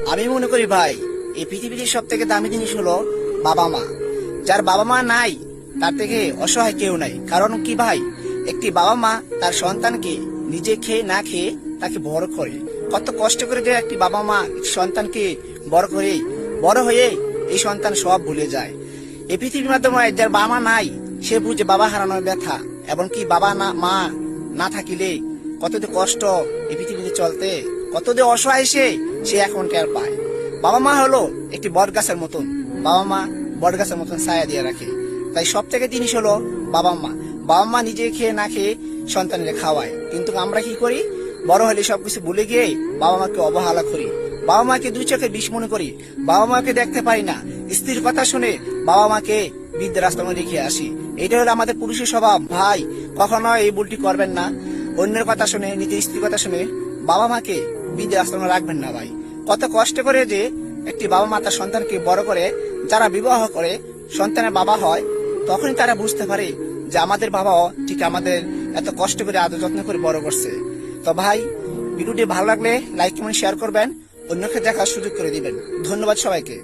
আমি মনে করি ভাই, এই পৃথিবীর সব থেকে দামি জিনিস হলো বাবা মা। যার বাবা মা নাই তার থেকে অসহায় কেউ নাই। কারণ কি ভাই, একটি বাবা মা তার সন্তানকে নিজে খেয়ে না খেয়ে তাকে বড় করে, কত কষ্ট করে যে একটি বাবা মা সন্তানকে বড় করে, বড় হয়ে এই সন্তান সব ভুলে যায়। এই পৃথিবীর মাধ্যমে যার বাবা মা নাই সে বুঝে বাবা হারানোর ব্যথা, এবং কি বাবা না মা না থাকিলে কত যে কষ্ট এই পৃথিবীতে চলতে, কত যে অসহায় সে এখন টের পায়। বাবা মা হলো একটি বট গাছের মতন, বাবা মা বট গাছের মতন ছায়া দিয়ে রাখে। তাই সব থেকে জিনিস হলো বাবা মা। বাবা মা নিজে খেয়ে না খেয়ে সন্তানকে খাওয়ায়, কিন্তু আমরা কি করি, বড় হলে সবকিছু ভুলে গিয়ে বাবা মাকে অবহেলা করি, বাবা মাকে দুই চোখে বিষ মনে করি, বাবা মাকে দেখতে পারি না। স্ত্রীর কথা শুনে বাবা মাকে বৃদ্ধাশ্রমে রেখে আসি। এটা হলো আমাদের পুরুষের স্বভাব। ভাই, কখনো এই ভুলটি করবেন না। অন্যের কথা শুনে, নিজের স্ত্রীর কথা শুনে বাবা মাকে বৃদ্ধাশ্রমে রাখবেন না ভাই। কত কষ্ট করে যে একটি বাবা মা তার সন্তানকে বড় করে, যারা বিবাহ করে সন্তানের বাবা হয়, তখনই তারা বুঝতে পারে যে আমাদের বাবাও ঠিক আমাদের এত কষ্ট করে আদর যত্ন করে বড় করছে। তো ভাই, ভিডিওটি ভালো লাগলে লাইক কমেন্ট শেয়ার করবেন, অন্যকে দেখার সুযোগ করে দিবেন। ধন্যবাদ সবাইকে।